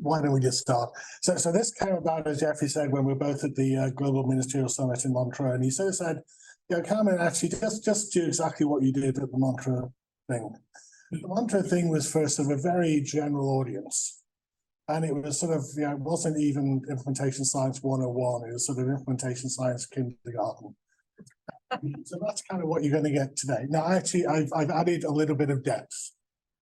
why don't we just start? So this came about, as Jeffrey said, when we were both at the Global Ministerial Summit in Montreux, and he sort of said, you know, Carmen, actually just do exactly what you did at the Montreux thing. The Montreux thing was for sort of a very general audience. And it was sort of, you know, it wasn't even implementation science 101, it was sort of implementation science kindergarten. So that's kind of what you're going to get today. Now, actually, I've added a little bit of depth,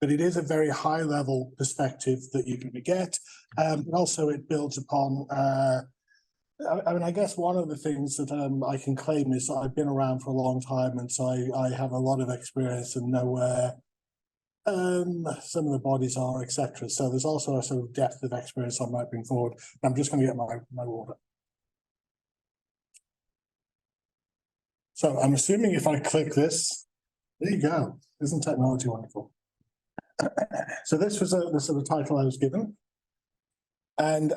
but it is a very high level perspective that you're going to get. And also it builds upon, I mean, I guess one of the things that I can claim is that I've been around for a long time, and so I have a lot of experience and know where some of the bodies are, etc. So there's also a sort of depth of experience I might bring forward. I'm just going to get my water. So I'm assuming if I click this, there you go. Isn't technology wonderful? So this was the sort of title I was given. And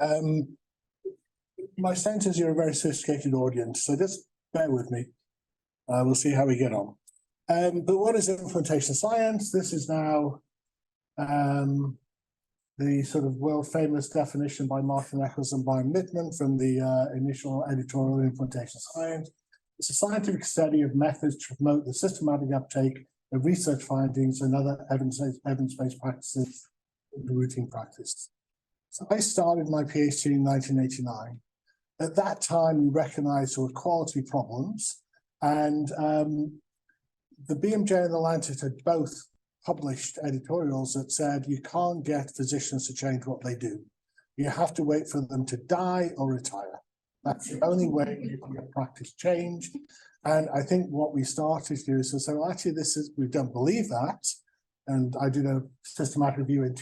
my sense is you're a very sophisticated audience, so just bear with me. We'll see how we get on. But what is implementation science? This is now the sort of world-famous definition by Martin Eccles and Brian Littman from the initial editorial Implementation Science. It's a scientific study of methods to promote the systematic uptake of research findings and other evidence-based practices into routine practice. So I started my PhD in 1989. At that time, we recognized there were quality problems, and the BMJ and the Lancet had both published editorials that said you can't get physicians to change what they do. You have to wait for them to die or retire. That's the only way you can get practice changed. And I think what we started to do is to say, well, actually, we don't believe that. And I did a systematic review in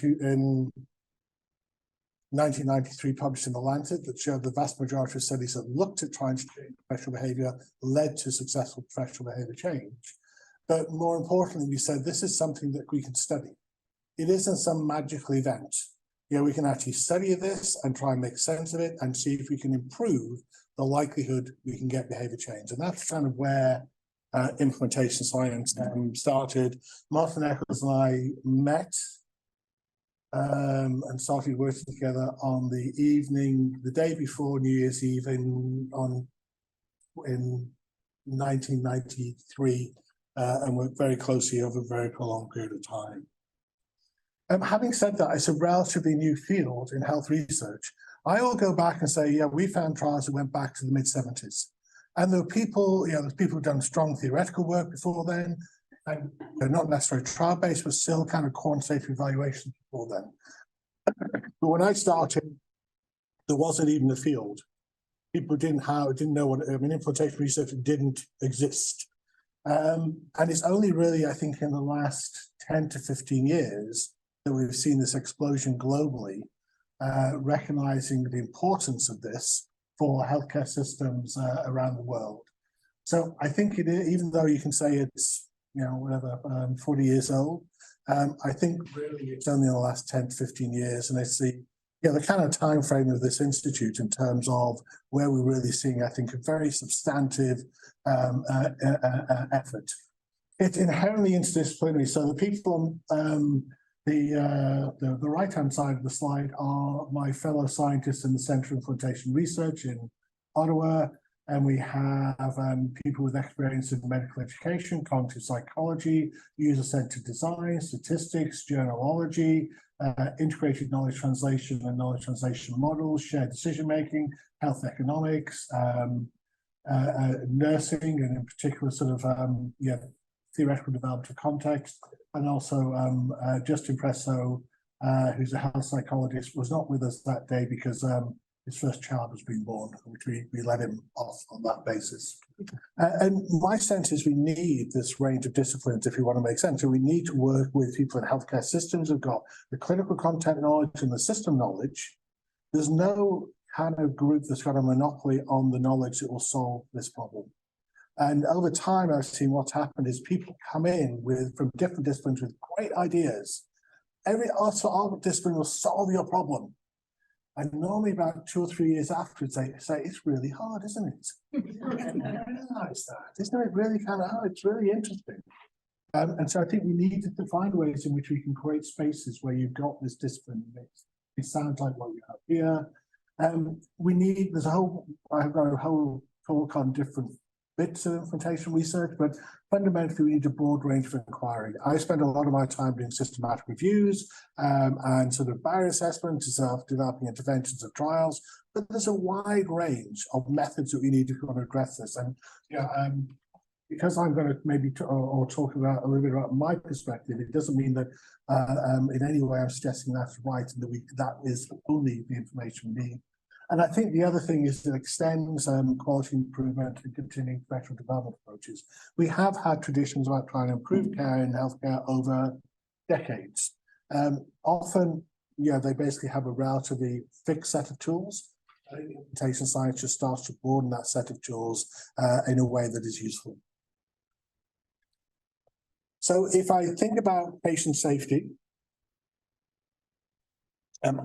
1993, published in the Lancet, that showed the vast majority of studies that looked at trying to change professional behavior led to successful professional behavior change. But more importantly, we said this is something that we can study. It isn't some magical event. You know, we can actually study this and try and make sense of it and see if we can improve the likelihood we can get behavior change. And that's kind of where implementation science started. Martin Eccles and I met and started working together on the evening, the day before New Year's Eve in 1993, and worked very closely over a very prolonged period of time. Having said that, it's a relatively new field in health research. I will go back and say, yeah, we found trials that went back to the mid-70s. And there were people, you know, there's people who've done strong theoretical work before then, and they're not necessarily trial-based, but still kind of quantitative evaluation before then. But when I started, there wasn't even a field. People didn't know what, I mean, implementation research didn't exist. And it's only really, I think, in the last 10 to 15 years that we've seen this explosion globally, recognizing the importance of this for healthcare systems around the world. So I think it is, even though you can say it's, you know, whatever, 40 years old, I think really it's only in the last 10 to 15 years, and it's the kind of time frame of this institute in terms of where we're really seeing, I think, a very substantive effort. It's inherently interdisciplinary. So the people on the right-hand side of the slide are my fellow scientists in the Centre for Implementation Research in Ottawa, and we have people with experience in medical education, cognitive psychology, user-centered design, statistics, journalology, integrated knowledge translation and knowledge translation models, shared decision-making, health economics, nursing, and in particular sort of theoretical development of context, and also Justin Presso, who's a health psychologist, was not with us that day because his first child was being born, which we let him off on that basis. And my sense is we need this range of disciplines if we want to make sense. So we need to work with people in healthcare systems who've got the clinical content knowledge and the system knowledge. There's no kind of group that's got a monopoly on the knowledge that will solve this problem. And over time, I've seen what's happened is people come in from different disciplines with great ideas. Our discipline will solve your problem. And normally about 2 or 3 years afterwards, they say, it's really hard, isn't it? I didn't realize that. Isn't it really kind of hard? It's really interesting. And so I think we need to find ways in which we can create spaces where you've got this discipline mix. It sounds like what you have here. I've got a whole talk on different bits of implementation research, but fundamentally we need a broad range of inquiry. I spend a lot of my time doing systematic reviews and sort of barrier assessment, developing interventions of trials, but there's a wide range of methods that we need to address this. And because I'm going to maybe talk about a little bit about my perspective, it doesn't mean that in any way I'm suggesting that's right and that is only the information we need. And I think the other thing is it extends quality improvement and continuing professional development approaches. We have had traditions about trying to improve care in healthcare over decades. Often, they basically have a relatively fixed set of tools. Implementation science just starts to broaden that set of tools in a way that is useful. So if I think about patient safety,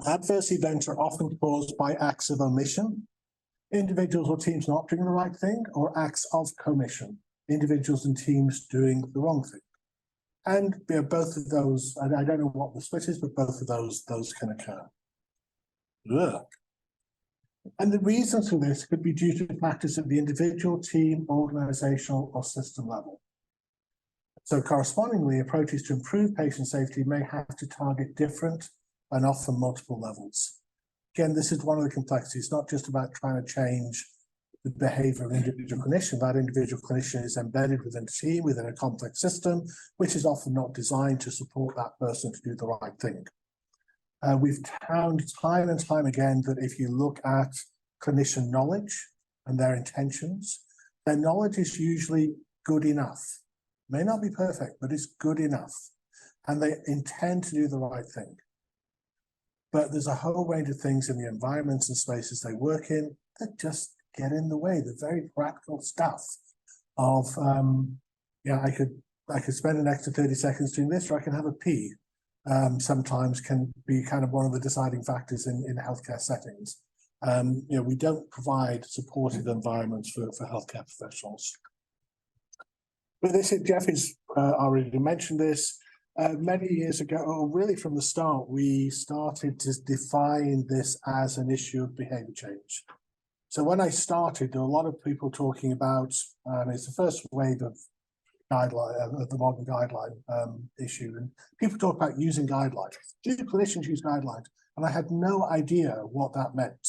adverse events are often caused by acts of omission, individuals or teams not doing the right thing, or acts of commission, individuals and teams doing the wrong thing. And both of those, I don't know what the split is, but both of those can occur. Ugh. And the reasons for this could be due to factors at the individual, team, organizational, or system level. So correspondingly, approaches to improve patient safety may have to target different and often multiple levels. Again, this is one of the complexities. It's not just about trying to change the behavior of an individual clinician. That individual clinician is embedded within a team, within a complex system, which is often not designed to support that person to do the right thing. We've found time and time again that if you look at clinician knowledge and their intentions, their knowledge is usually good enough. May not be perfect, but it's good enough. And they intend to do the right thing. But there's a whole range of things in the environments and spaces they work in that just get in the way, the very practical stuff of, I could spend an extra 30 seconds doing this, or I can have a pee. Sometimes can be kind of one of the deciding factors in healthcare settings. We don't provide supportive environments for healthcare professionals. But this, Jeff has already mentioned this. Many years ago, or really from the start, we started to define this as an issue of behavior change. So when I started, there were a lot of people talking about, it's the first wave of guideline, of the modern guideline issue, and people talk about using guidelines. Do clinicians use guidelines? And I had no idea what that meant.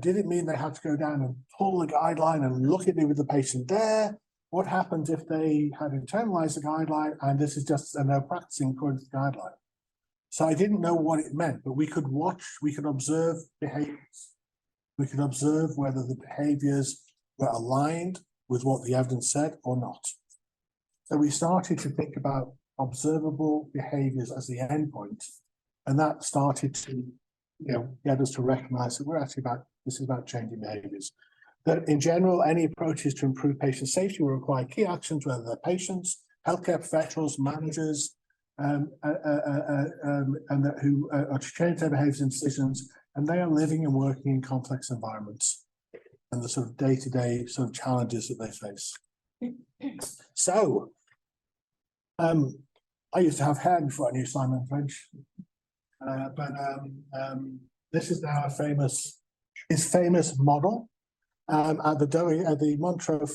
Did it mean they had to go down and pull the guideline and look at it with the patient there? What happens if they had internalized the guideline and this is just, and they're practicing according to the guideline? So I didn't know what it meant, but we could observe behaviors. We could observe whether the behaviors were aligned with what the evidence said or not. So we started to think about observable behaviors as the endpoint, and that started to get us to recognize that this is about changing behaviors. That in general, any approaches to improve patient safety will require key actions, whether they're patients, healthcare professionals, managers, and who are to change their behaviors and decisions, and they are living and working in complex environments and the sort of day-to-day sort of challenges that they face. So, I used to have hair before I knew Simon French, but this is now his famous model. At the Montreux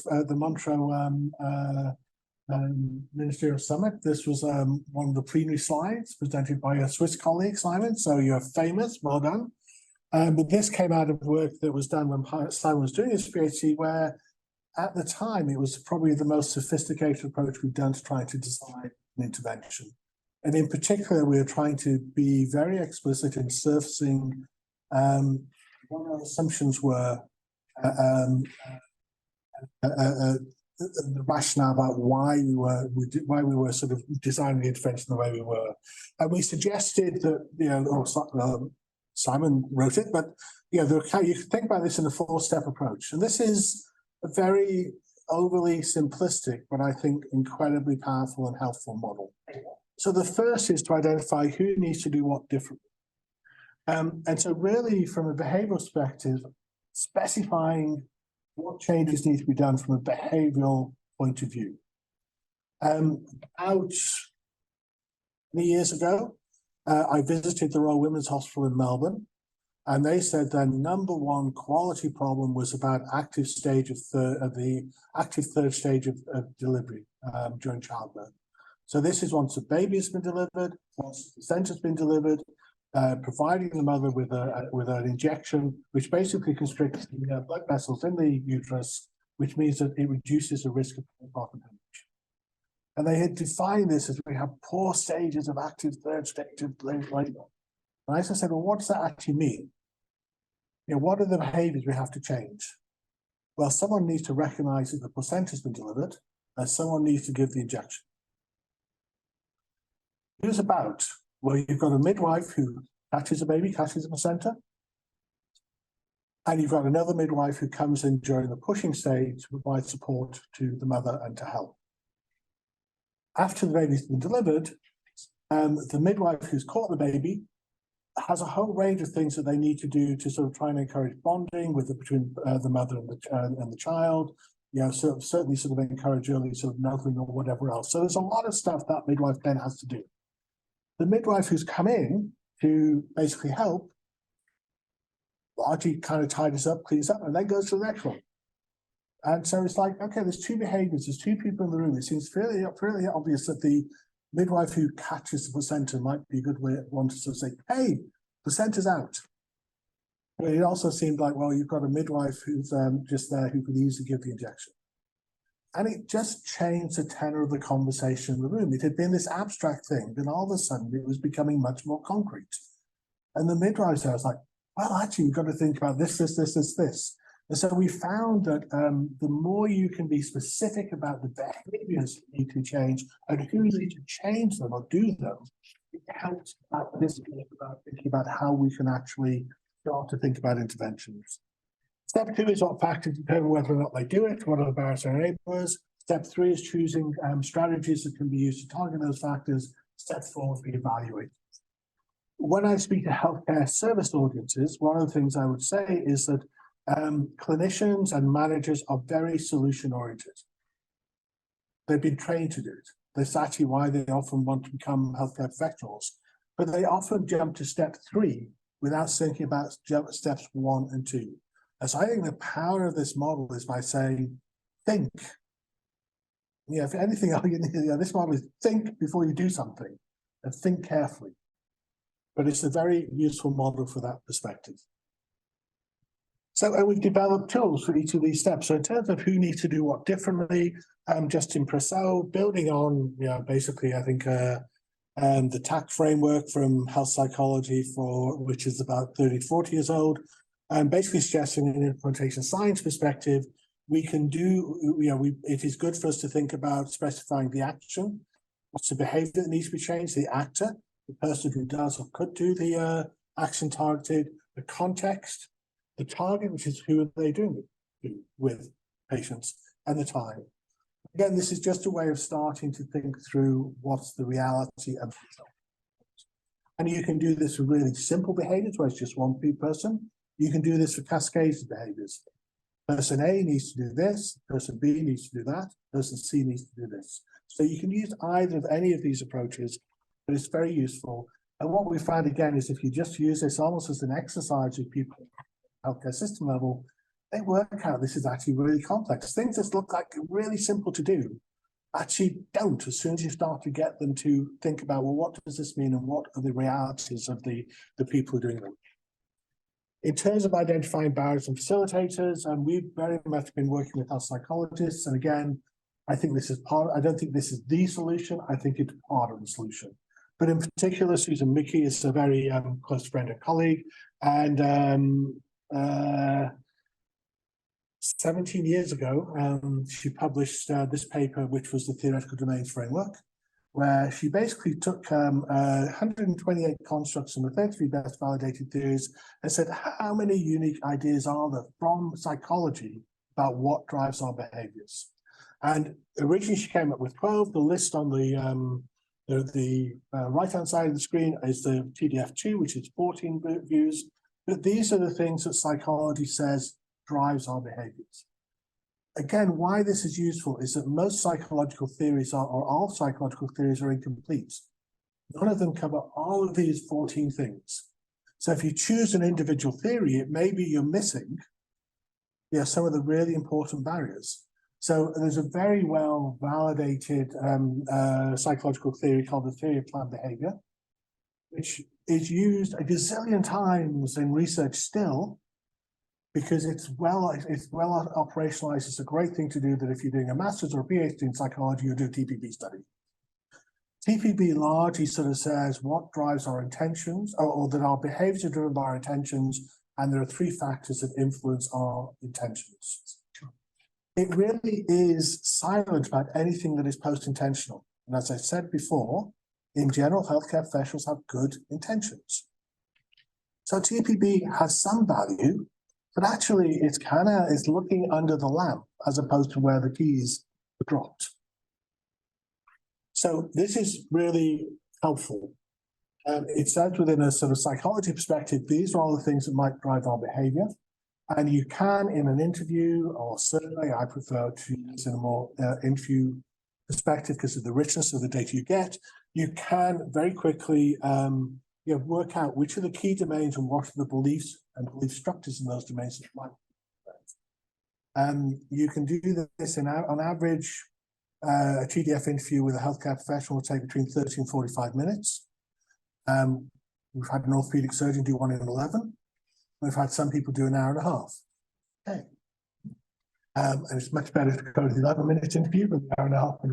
Ministerial Summit. This was one of the plenary slides presented by a Swiss colleague, Simon. So you're famous, well done. But this came out of work that was done when Simon was doing his PhD, where at the time it was probably the most sophisticated approach we've done to trying to design an intervention. And in particular, we were trying to be very explicit in surfacing what our assumptions were. The rationale about why we were sort of designing the intervention the way we were, and we suggested that Simon wrote it, but you can think about this in a four-step approach, and this is a very overly simplistic, but I think incredibly powerful and helpful model. So the first is to identify who needs to do what differently, and so really from a behavioural perspective, specifying what changes need to be done from a behavioural point of view. About many years ago, I visited the Royal Women's Hospital in Melbourne, and they said their number one quality problem was about the active third stage of delivery during childbirth. So this is once the baby has been delivered, once the placenta's been delivered, providing the mother with an injection, which basically constricts the blood vessels in the uterus, which means that it reduces the risk of postpartum hemorrhage. And they had defined this as we have 4 stages of active third stage of labor. And I said, well, what does that actually mean? What are the behaviours we have to change? Well, someone needs to recognise that the placenta has been delivered, and someone needs to give the injection. Who's about? Well, you've got a midwife who catches a baby, catches a placenta, and you've got another midwife who comes in during the pushing stage to provide support to the mother and to help. After the baby's been delivered, the midwife who's caught the baby has a whole range of things that they need to do to sort of try and encourage bonding between the mother and the child. Certainly sort of encourage early sort of nuzzling or whatever else. So there's a lot of stuff that midwife then has to do. The midwife who's come in to basically help largely kind of tidies up, cleans up, and then goes to the next one. And so it's like, okay, there's 2 behaviours, there's 2 people in the room. It seems fairly obvious that the midwife who catches the placenta might be a good one to sort of say, hey, placenta's out. But it also seemed like, well, you've got a midwife who's just there who could easily give the injection. And it just changed the tenor of the conversation in the room. It had been this abstract thing, then all of a sudden it was becoming much more concrete. And the midwife there was like, well, actually, we've got to think about this. And so we found that the more you can be specific about the behaviours that need to change and who need to change them or do them, it helps about thinking about how we can actually start to think about interventions. Step 2 is what factors determine whether or not they do it, what are the barriers and enablers. Step 3 is choosing strategies that can be used to target those factors. Step 4 is we evaluate. When I speak to healthcare service audiences, one of the things I would say is that clinicians and managers are very solution-oriented. They've been trained to do it. That's actually why they often want to become healthcare professionals. But they often jump to step 3 without thinking about steps 1 and 2. And so I think the power of this model is by saying, think. If anything, this model is think before you do something and think carefully. But it's a very useful model for that perspective. So we've developed tools for each of these steps. So in terms of who needs to do what differently, Justin Presell, building on, basically, I think the TAC framework from health psychology, which is about 30 to 40 years old, and basically suggesting an implementation science perspective, we can do, it is good for us to think about specifying the action, what's the behavior that needs to be changed, the actor, the person who does or could do the action targeted, the context, the target, which is who are they doing it with patients, and the time. Again, this is just a way of starting to think through what's the reality of it. And you can do this with really simple behaviors where it's just one person. You can do this for cascades of behaviors. Person A needs to do this, person B needs to do that, person C needs to do this. So you can use either of any of these approaches, but it's very useful. And what we found again is if you just use this almost as an exercise with people at the healthcare system level, they work out this is actually really complex. Things that look like really simple to do actually don't as soon as you start to get them to think about, well, what does this mean and what are the realities of the people who are doing them? In terms of identifying barriers and facilitators, and we've very much been working with health psychologists. And again, I think this is I don't think this is the solution. I think it's part of the solution. But in particular, Susan Mickey is a very close friend and colleague. And 17 years ago, she published this paper, which was the Theoretical Domains Framework, where she basically took 128 constructs and the 33 best validated theories and said, how many unique ideas are there from psychology about what drives our behaviors? And originally she came up with 12. The list on the right-hand side of the screen is the TDF2, which is 14 views. But these are the things that psychology says drives our behaviors. Again, why this is useful is that most psychological theories or all psychological theories are incomplete. None of them cover all of these 14 things. So if you choose an individual theory, it may be you're missing some of the really important barriers. So there's a very well validated psychological theory called the theory of planned behavior, which is used a gazillion times in research still, because it's well operationalized. It's a great thing to do that if you're doing a master's or a PhD in psychology, you do a TPB study. TPB largely sort of says what drives our intentions, or that our behaviors are driven by our intentions, and there are 3 factors that influence our intentions. It really is silent about anything that is post-intentional. And as I said before, in general, healthcare professionals have good intentions. So TPB has some value, but actually it's looking under the lamp as opposed to where the keys were dropped. So this is really helpful. It says within a sort of psychology perspective, these are all the things that might drive our behavior. And you can, in an interview or survey, I prefer to use in a more interview perspective because of the richness of the data you get, you can very quickly work out which are the key domains and what are the beliefs and belief structures in those domains that might be. You can do this on average. A TDF interview with a healthcare professional will take between 30 and 45 minutes. We've had an orthopedic surgeon do one in 11. We've had some people do an hour and a half. Okay. And it's much better to go to the 11-minute interview than the hour and a half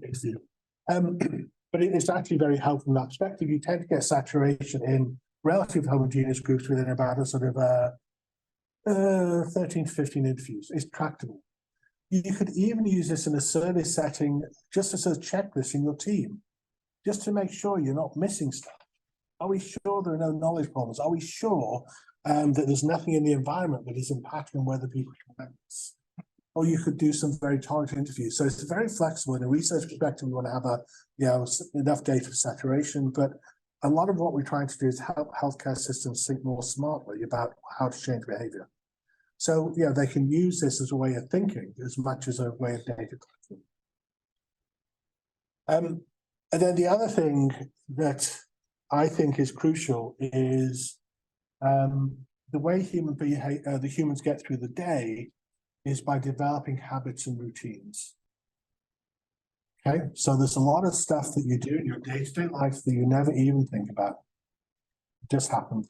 interview. But it's actually very helpful from that perspective. You tend to get saturation in relative homogeneous groups within about a sort of 13 to 15 interviews. It's tractable. You could even use this in a survey setting just as a checklist in your team, just to make sure you're not missing stuff. Are we sure there are no knowledge problems? Are we sure that there's nothing in the environment that is impacting whether people can practice? Or you could do some very targeted interviews. So it's very flexible. In a research perspective, we want to have enough data for saturation, but a lot of what we're trying to do is help healthcare systems think more smartly about how to change behavior. So they can use this as a way of thinking as much as a way of data collection. And then the other thing that I think is crucial is the way the humans get through the day is by developing habits and routines. Okay, so there's a lot of stuff that you do in your day-to-day life that you never even think about. It just happens.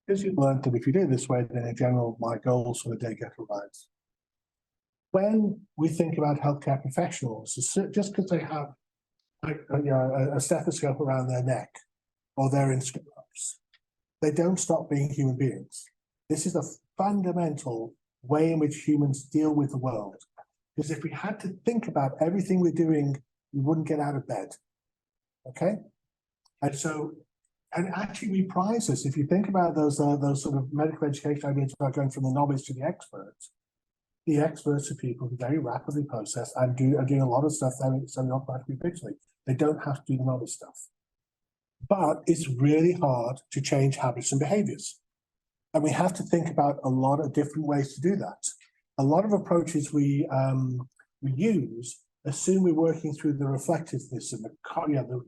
Because you've learned that if you do it this way, then in general, my goals for the day get realized. When we think about healthcare professionals, just because they have a stethoscope around their neck or they're in scrubs, they don't stop being human beings. This is a fundamental way in which humans deal with the world. Because if we had to think about everything we're doing, we wouldn't get out of bed. Okay? And actually we prize this. If you think about those sort of medical education ideas about going from the novice to the experts are people who very rapidly process and are doing a lot of stuff semi-automatically visually. They don't have to do the novice stuff. But it's really hard to change habits and behaviors. And we have to think about a lot of different ways to do that. A lot of approaches we use assume we're working through the reflectiveness and the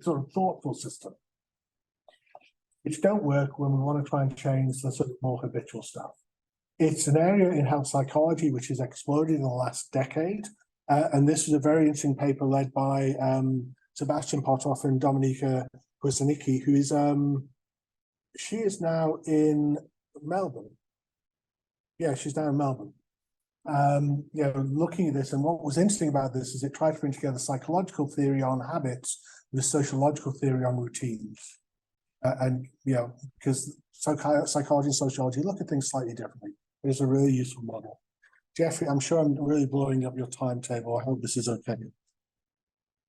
sort of thoughtful system, which don't work when we want to try and change the sort of more habitual stuff. It's an area in health psychology which has exploded in the last decade. And this is a very interesting paper led by Sebastian Potthoff and Dominika Kwasnicki, who is, she is now in Melbourne. Yeah, she's now in Melbourne. Looking at this, and what was interesting about this is it tried to bring together psychological theory on habits with sociological theory on routines. Because psychology and sociology look at things slightly differently. It's a really useful model. Jeffrey, I'm sure I'm really blowing up your timetable. I hope this is okay.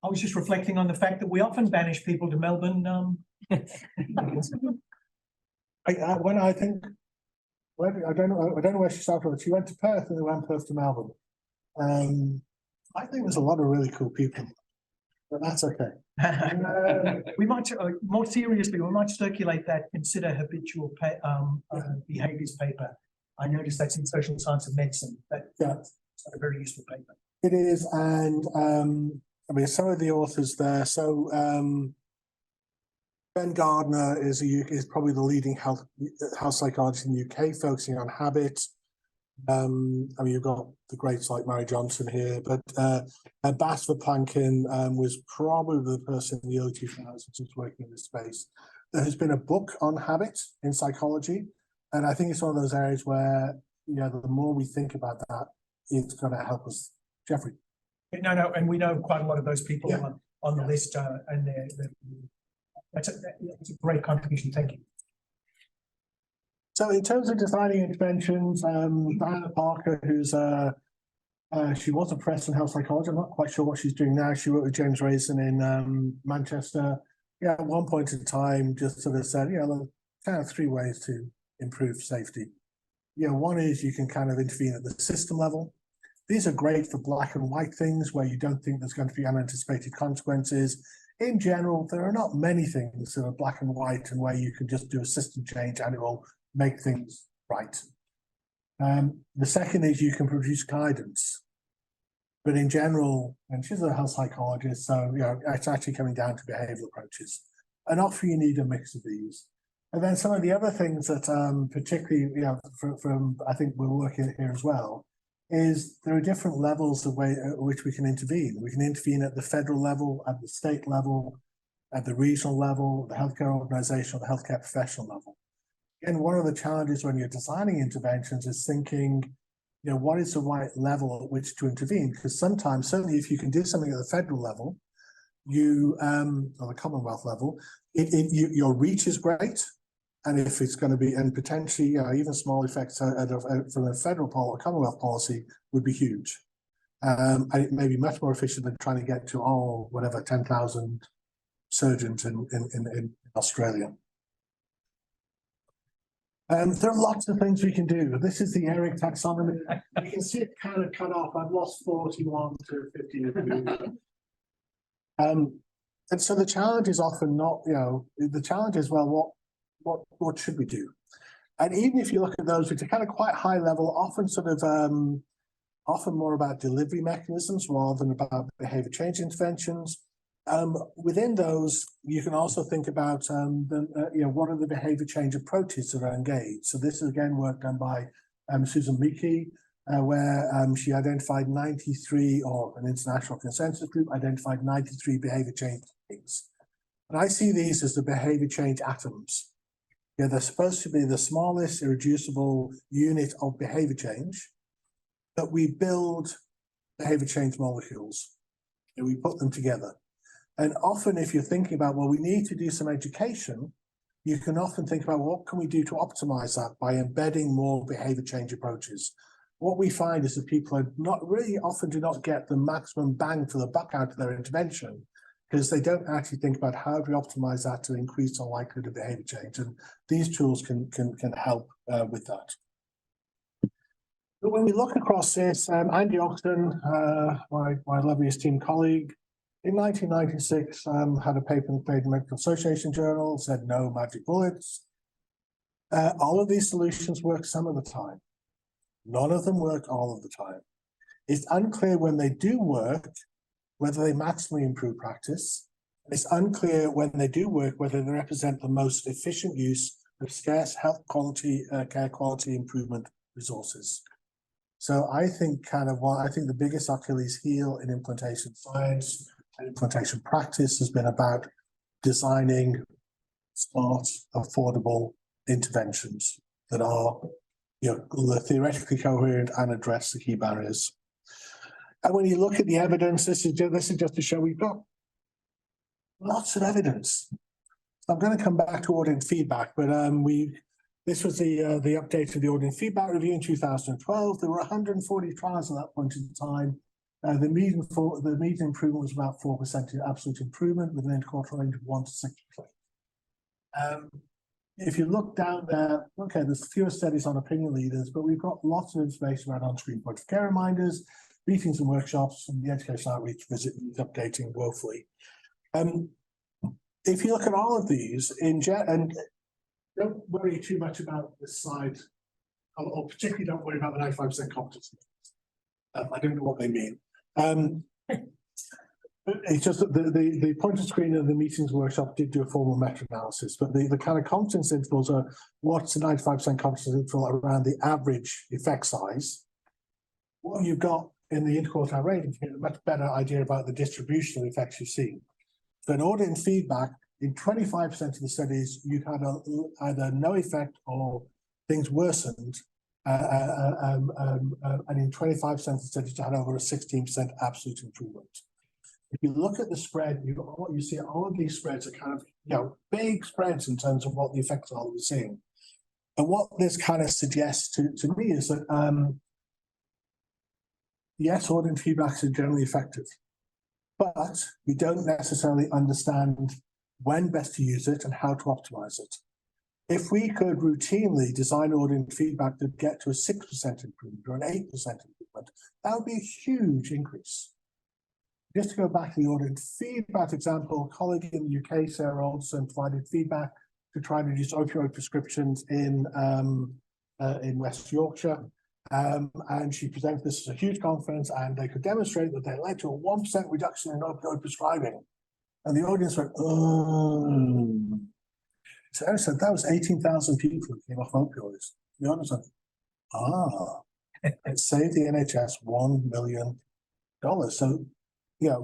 I was just reflecting on the fact that we often banish people to Melbourne. I don't know where she started from. She went to Perth and then went Perth to Melbourne. I think there's a lot of really cool people, but that's okay. We might, more seriously, we might circulate that consider habitual behaviours paper. I noticed that's in Social Science of Medicine. That's a very useful paper. It is, and some of the authors there. So Ben Gardner is probably the leading health psychologist in the UK, focusing on habit. I mean, you've got the greats like Mary Johnson here, but Bas Plankin was probably the person in the early 2000s who's working in this space. There has been a book on habit in psychology, and I think it's one of those areas where, you know, the more we think about that, it's going to help us. Jeffrey. No, and we know quite a lot of those people Yeah. on the list, and that's a great contribution. Thank you. So in terms of designing interventions, Diana Parker, who's she was a professor in health psychology. I'm not quite sure what she's doing now. She worked with James Raisin in Manchester. Yeah, at one point in time, just sort of said, you know, kind of 3 ways to improve safety. You know, one is you can kind of intervene at the system level. These are great for black and white things where you don't think there's going to be unanticipated consequences. In general, there are not many things that are black and white and where you can just do a system change and it will make things right. The second is you can produce guidance. But in general, and she's a health psychologist, so you know, it's actually coming down to behavioral approaches. And often you need a mix of these. And then some of the other things that particularly, you know, from I think we're working here as well, is there are different levels of way at which we can intervene. We can intervene at the federal level, at the state level, at the regional level, the healthcare organization, or the healthcare professional level. And one of the challenges when you're designing interventions is thinking, you know, what is the right level at which to intervene? Because sometimes, certainly if you can do something at the federal level, you, or the Commonwealth level, your reach is great. And if it's going to be, and potentially, you know, even small effects from a federal or Commonwealth policy would be huge. And it may be much more efficient than trying to get to, whatever, 10,000 surgeons in Australia. There are lots of things we can do. This is the ERIC taxonomy. You can see it kind of cut off. I've lost 41 to 50. And so the challenge is often not, you know, the challenge is, well, what should we do? And even if you look at those which are kind of quite high level, often sort of often more about delivery mechanisms rather than about behavior change interventions. Within those, you can also think about you know, what are the behavior change approaches that are engaged. So this is again work done by Susan Meeke, where she identified 93, or an international consensus group identified 93 behavior change techniques. And I see these as the behavior change atoms. Yeah, they're supposed to be the smallest irreducible unit of behavior change, but we build behavior change molecules and we put them together. And often if you're thinking about, well, we need to do some education, you can often think about what can we do to optimize that by embedding more behavior change approaches. What we find is that people are not really often do not get the maximum bang for the buck out of their intervention because they don't actually think about how do we optimize that to increase the likelihood of behavior change. And these tools can help with that. But when we look across this, Andy Oxton, my lovely esteemed colleague, in 1996, had a paper in the Canadian Medical Association Journal, said no magic bullets. All of these solutions work some of the time. None of them work all of the time. It's unclear when they do work, whether they maximally improve practice. It's unclear when they do work, whether they represent the most efficient use of scarce health quality, care quality improvement resources. So I think the biggest Achilles heel in implementation science and implementation practice has been about designing smart, affordable interventions that are, you know, theoretically coherent and address the key barriers. And when you look at the evidence, this is just to show we've got lots of evidence. I'm going to come back to audience feedback, but this was the update of the audience feedback review in 2012. There were 140 trials at that point in time. The median improvement was about 4% in absolute improvement with an interquartile range of 1 to 6%. If you look down there, okay, there's fewer studies on opinion leaders, but we've got lots of information around on-screen point of care reminders, meetings and workshops, and the educational outreach visit is updating woefully. If you look at all of these, and don't worry too much about this slide, or particularly don't worry about the 95% competency. I don't know what they mean. It's just that the pointer screen and the meetings workshop did do a formal meta-analysis, but the kind of confidence intervals are what's the 95% confidence interval around the average effect size. What you've got in the interquartile range, you get a much better idea about the distribution of effects you've seen. So in audience feedback, in 25% of the studies, you had either no effect or things worsened. And in 25% of the studies, you had over a 16% absolute improvement. If you look at the spread, what you see, all of these spreads are kind of, big spreads in terms of what the effects are that we're seeing. And what this kind of suggests to me is that, yes, audience feedbacks are generally effective, but we don't necessarily understand when best to use it and how to optimize it. If we could routinely design audience feedback to get to a 6% improvement or an 8% improvement, that would be a huge increase. Just to go back to the audience feedback example, a colleague in the UK, Sarah Alderson, provided feedback to try and reduce opioid prescriptions in West Yorkshire. And she presented this as a huge conference, and they could demonstrate that they led to a 1% reduction in opioid prescribing. And the audience went, oh. So I said, that was 18,000 people who came off opioids. The audience went, it saved the NHS $1 million. So,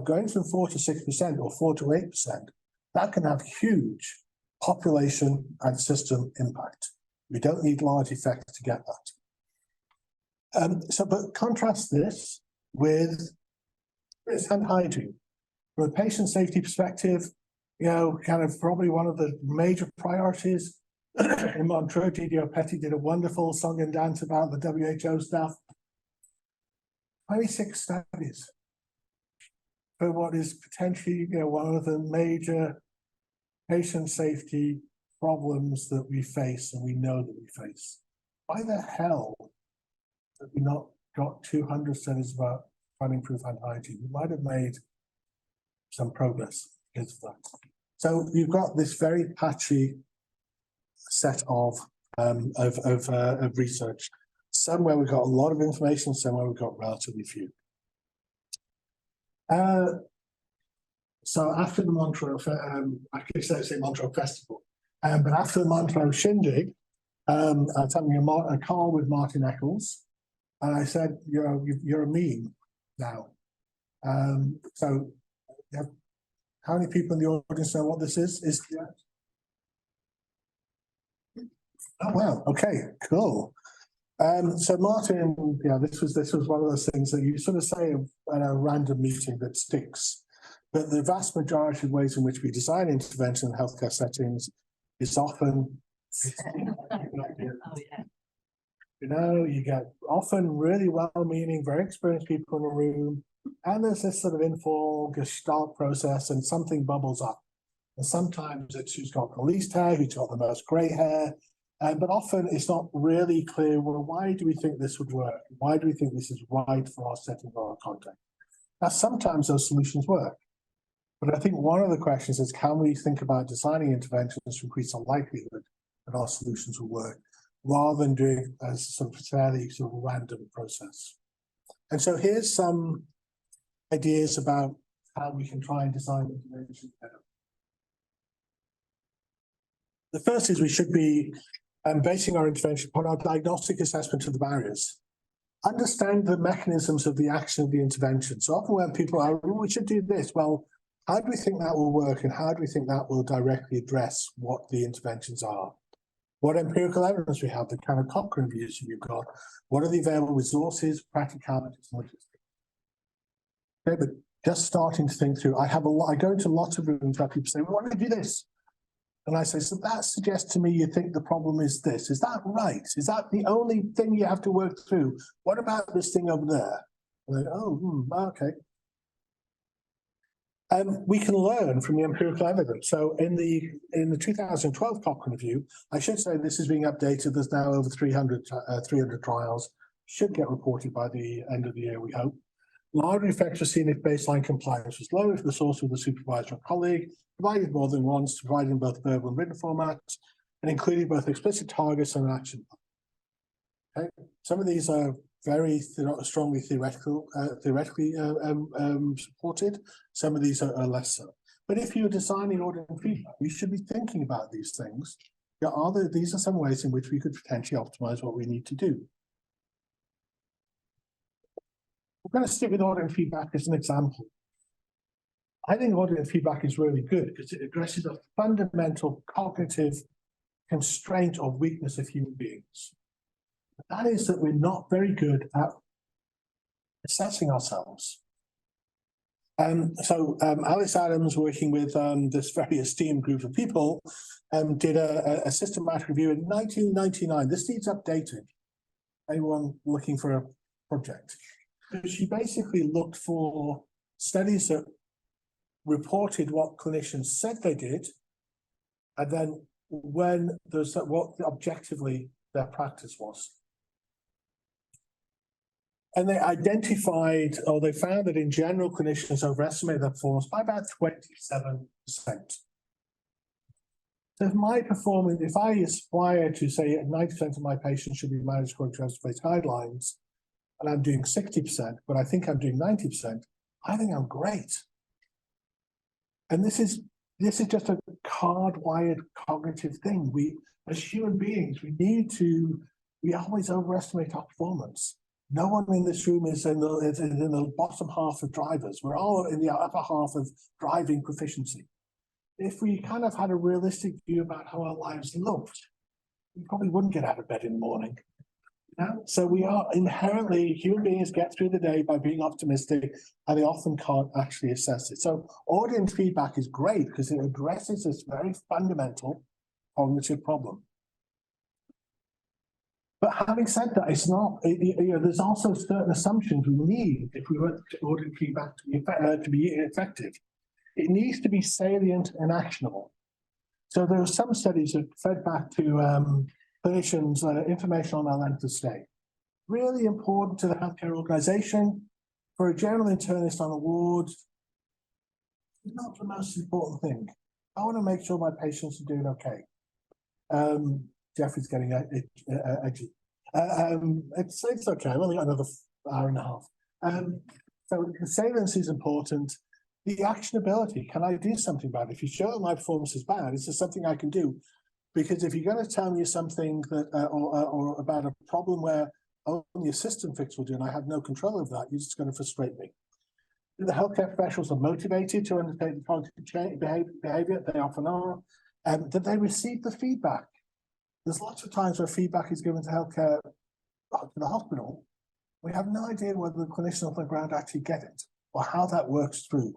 going from 4 to 6% or 4 to 8%, that can have huge population and system impact. We don't need large effects to get that. But contrast this with hand hygiene. From a patient safety perspective, kind of probably one of the major priorities in Montreux. Didier Petit did a wonderful song and dance about the WHO stuff. 26 studies for what is potentially, one of the major patient safety problems that we face, and we know that we face. Why the hell have we not got 200 studies about trying to improve hand hygiene? We might have made some progress because of that. So you've got this very patchy set of research. Somewhere we've got a lot of information, somewhere we've got relatively few. So after the Montreux, I could say Montreux Festival, but after the Montreux Shindig, I was having a call with Martin Eccles, and I said, you're a meme now. So how many people in the audience know what this is? Oh wow, okay, cool. So Martin, this was one of those things that you sort of say at a random meeting that sticks. But the vast majority of ways in which we design intervention in healthcare settings is often, you get often really well-meaning, very experienced people in a room, and there's this sort of informal gestalt process, and something bubbles up. And sometimes it's who's got the least hair, who's got the most grey hair, but often it's not really clear, well, why do we think this would work? Why do we think this is right for our setting or our context? Now, sometimes those solutions work. But I think one of the questions is, can we think about designing interventions to increase the likelihood that our solutions will work, rather than doing a sort of fairly sort of random process? And so here's some ideas about how we can try and design interventions better. The first is we should be basing our intervention upon our diagnostic assessment of the barriers. Understand the mechanisms of the action of the intervention. So often when people are, we should do this, well, how do we think that will work, and how do we think that will directly address what the interventions are? What empirical evidence we have, the kind of Cochrane views you've got, what are the available resources, practicalities, and logistics? Okay, but just starting to think through, I go into lots of rooms where people say, we want to do this. And I say, so that suggests to me you think the problem is this. Is that right? Is that the only thing you have to work through? What about this thing over there? And then, okay. We can learn from the empirical evidence. So in the 2012 Cochrane review, I should say this is being updated. There's now over 300 trials. Should get reported by the end of the year, we hope. Larger effects were seen if baseline compliance was low, if the source was a supervisor or colleague, provided more than once, provided in both verbal and written formats, and including both explicit targets and an action plan. Okay. Some of these are very strongly theoretically supported. Some of these are less so. But if you're designing audit and feedback, we should be thinking about these things. These are some ways in which we could potentially optimize what we need to do. We're going to stick with audit and feedback as an example. I think audit and feedback is really good because it addresses a fundamental cognitive constraint or weakness of human beings. That is that we're not very good at assessing ourselves. Alice Adams, working with this very esteemed group of people, did a systematic review in 1999. This needs updated. Anyone looking for a project? She basically looked for studies that reported what clinicians said they did, and then when there's what objectively their practice was. And they identified, or they found that in general, clinicians overestimate their performance by about 27%. So if I aspire to say 90% of my patients should be managed according to evidence-based guidelines, and I'm doing 60%, but I think I'm doing 90%, I think I'm great. And this is just a hardwired cognitive thing. We, as human beings, we always overestimate our performance. No one in this room is in the bottom half of drivers. We're all in the upper half of driving proficiency. If we kind of had a realistic view about how our lives looked, we probably wouldn't get out of bed in the morning. So we are inherently, human beings get through the day by being optimistic, and they often can't actually assess it. So audit and feedback is great because it addresses this very fundamental cognitive problem. But having said that, it's not, there's also certain assumptions we need if we want audit and feedback to be effective. It needs to be salient and actionable. So there are some studies that fed back to clinicians information on their length of stay. Really important to the healthcare organization. For a general internist on a ward, it's not the most important thing. I want to make sure my patients are doing okay. Jeffrey's getting edgy. It's okay. I've only got another hour and a half. So the salience is important. The actionability, can I do something about it? If you show that my performance is bad, is there something I can do? Because if you're going to tell me something that, or about a problem where only a system fix will do, and I have no control of that, you're just going to frustrate me. The healthcare professionals are motivated to undertake the cognitive change behavior, they often are, and that they receive the feedback. There's lots of times where feedback is given to healthcare, to the hospital. We have no idea whether the clinicians on the ground actually get it or how that works through.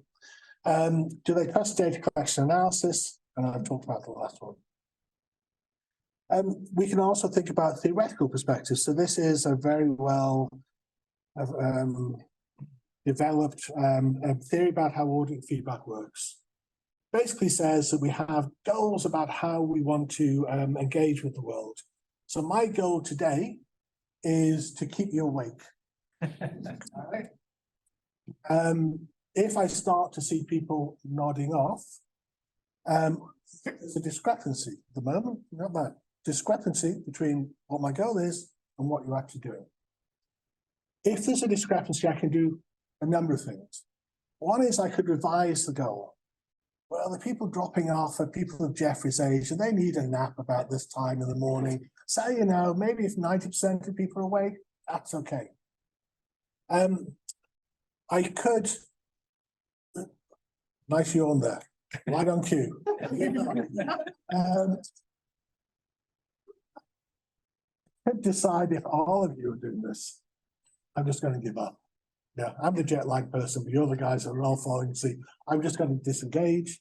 Do they trust data collection analysis? And I've talked about the last one. We can also think about theoretical perspectives. So this is a very well developed theory about how audit feedback works. Basically says that we have goals about how we want to engage with the world. So my goal today is to keep you awake. All right. If I start to see people nodding off, there's a discrepancy at the moment, not that discrepancy between what my goal is and what you're actually doing. If there's a discrepancy, I can do a number of things. One is I could revise the goal. Well, the people dropping off are people of Jeffrey's age, and they need a nap about this time in the morning. So, you know, maybe if 90% of people are awake, that's okay. I could, nice yawn there, right on cue. Could decide if all of you are doing this. I'm just going to give up. Yeah, I'm the jet lag person, but you're the guys that are all falling asleep. I'm just going to disengage.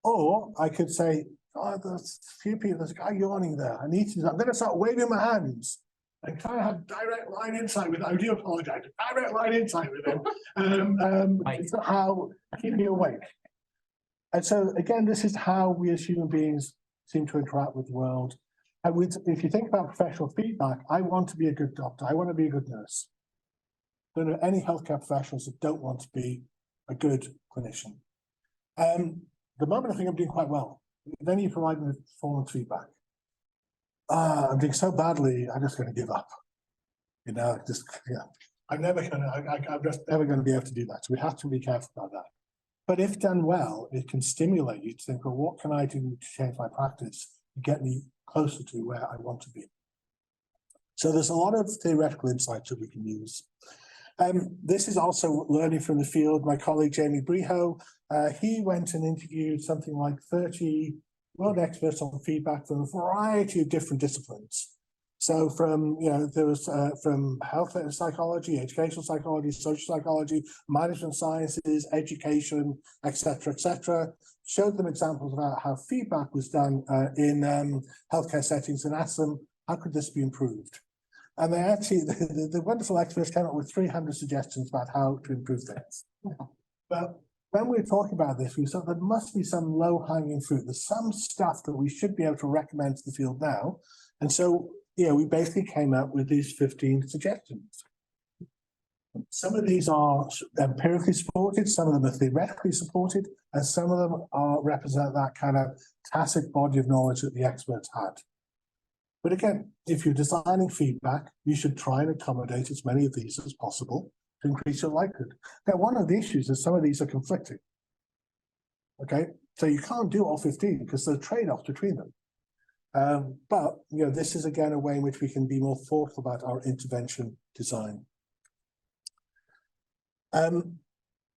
Or I could say, oh, there's a few people, there's a guy yawning there. I'm going to start waving my hands and try to have direct line insight with him. I do apologize, direct line insight with him. It's not how keep me awake. And so again, this is how we as human beings seem to interact with the world. And if you think about professional feedback, I want to be a good doctor. I want to be a good nurse. There are any healthcare professionals that don't want to be a good clinician. The moment I think I'm doing quite well, then you provide me with performance feedback. I'm doing so badly, I'm just going to give up. You know, just, yeah, I'm just never going to be able to do that. So we have to be careful about that. But if done well, it can stimulate you to think, well, what can I do to change my practice to get me closer to where I want to be? So there's a lot of theoretical insights that we can use. This is also learning from the field. My colleague, Jamie Briho, he went and interviewed something like 30 world experts on feedback from a variety of different disciplines. So from, you know, there was from health psychology, educational psychology, social psychology, management sciences, education, etc., showed them examples about how feedback was done in healthcare settings and asked them, how could this be improved? And they actually, the wonderful experts came up with 300 suggestions about how to improve things. But when we're talking about this, we thought there must be some low-hanging fruit. There's some stuff that we should be able to recommend to the field now. And so, you know, we basically came up with these 15 suggestions. Some of these are empirically supported, some of them are theoretically supported, and some of them represent that kind of tacit body of knowledge that the experts had. But again, if you're designing feedback, you should try and accommodate as many of these as possible to increase your likelihood. Now, one of the issues is some of these are conflicting. Okay, so you can't do all 15 because there's trade-offs between them. But you know, this is again a way in which we can be more thoughtful about our intervention design. I'm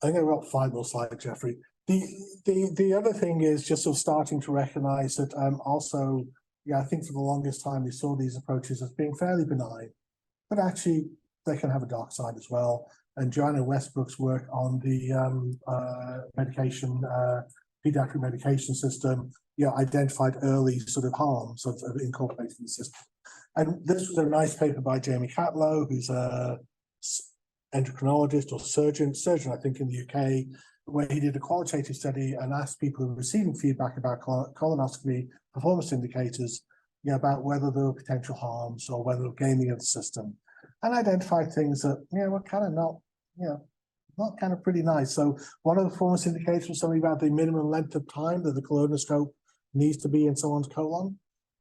going to wrap 5 more slides, Jeffrey. The other thing is just sort of starting to recognise that also, yeah, I think for the longest time we saw these approaches as being fairly benign, but actually they can have a dark side as well. And Joanna Westbrook's work on the pediatric medication system, yeah, identified early sort of harms of incorporating the system. And this was a nice paper by Jamie Catlow, who's a endocrinologist or surgeon, I think, in the UK, where he did a qualitative study and asked people who were receiving feedback about colonoscopy performance indicators, you know, about whether there were potential harms or whether there were gaming of the system, and identified things that, you know, were kind of not, you know, not kind of pretty nice. So one of the performance indicators was something about the minimum length of time that the colonoscope needs to be in someone's colon.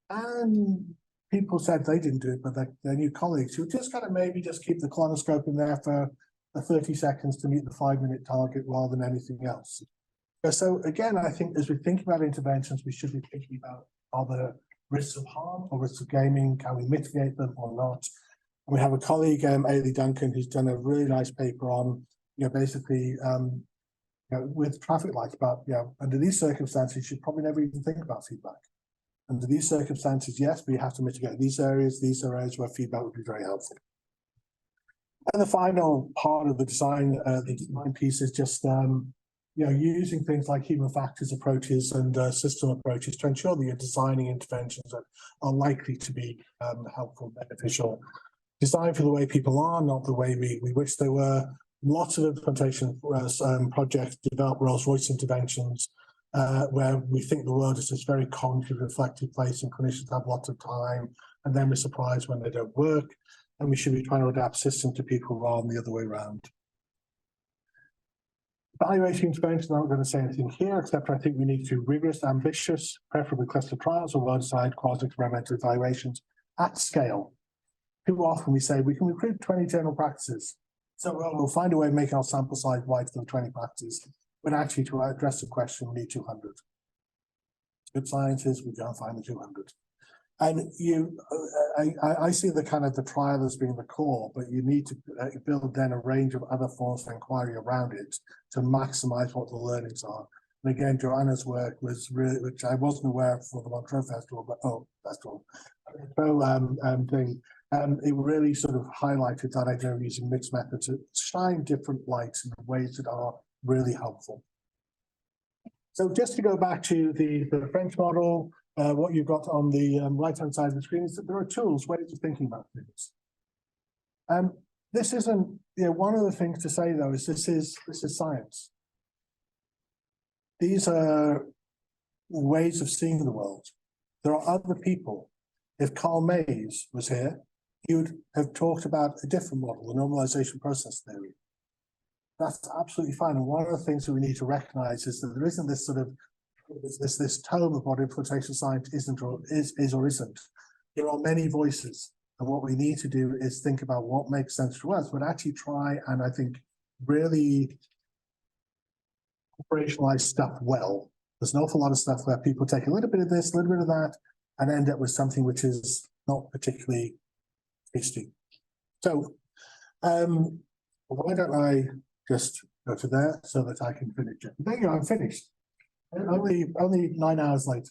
And people said they didn't do it, but their new colleagues who just kind of maybe just keep the colonoscope in there for 30 seconds to meet the 5-minute target rather than anything else. So again, I think as we think about interventions, we should be thinking about, are there risks of harm or risks of gaming? Can we mitigate them or not? And we have a colleague, Ailey Duncan, who's done a really nice paper on, you know, basically, you know, with traffic lights, but, you know, under these circumstances, you should probably never even think about feedback. Under these circumstances, yes, we have to mitigate these areas. These are areas where feedback would be very helpful. And the final part of the design piece is just, you know, using things like human factors approaches and system approaches to ensure that you're designing interventions that are likely to be helpful, beneficial. Designed for the way people are, not the way we wish they were. Lots of implementation projects develop Rolls-Royce interventions where we think the world is this very cognitive, reflective place and clinicians have lots of time, and then we're surprised when they don't work, and we should be trying to adapt systems to people rather than the other way around. Evaluating intervention, I'm not going to say anything here, except I think we need to do rigorous, ambitious, preferably cluster trials or well-designed quasi-experimental evaluations at scale. Too often we say we can recruit 20 general practices. So we'll find a way of making our sample size wide for the 20 practices. But actually, to address the question, we need 200. Good sciences, we can't find the 200. And I see the kind of the trial as being the core, but you need to build then a range of other forms of inquiry around it to maximize what the learnings are. And again, Joanna's work was really, which I wasn't aware of for the Montreux Festival, but it really sort of highlighted that idea of using mixed methods to shine different lights in ways that are really helpful. So just to go back to the French model, what you've got on the right-hand side of the screen is that there are tools, ways of thinking about things. This isn't, you know, one of the things to say though is this is science. These are ways of seeing the world. There are other people. If Carl Mays was here, he would have talked about a different model, the normalization process theory. That's absolutely fine. And one of the things that we need to recognize is that there isn't this sort of this tome of what implementation science isn't or is or isn't. There are many voices. And what we need to do is think about what makes sense to us, but actually try and I think really operationalize stuff well. There's an awful lot of stuff where people take a little bit of this, a little bit of that, and end up with something which is not particularly tasty. So why don't I just go to there so that I can finish it? There you go, I'm finished. Only 9 hours late.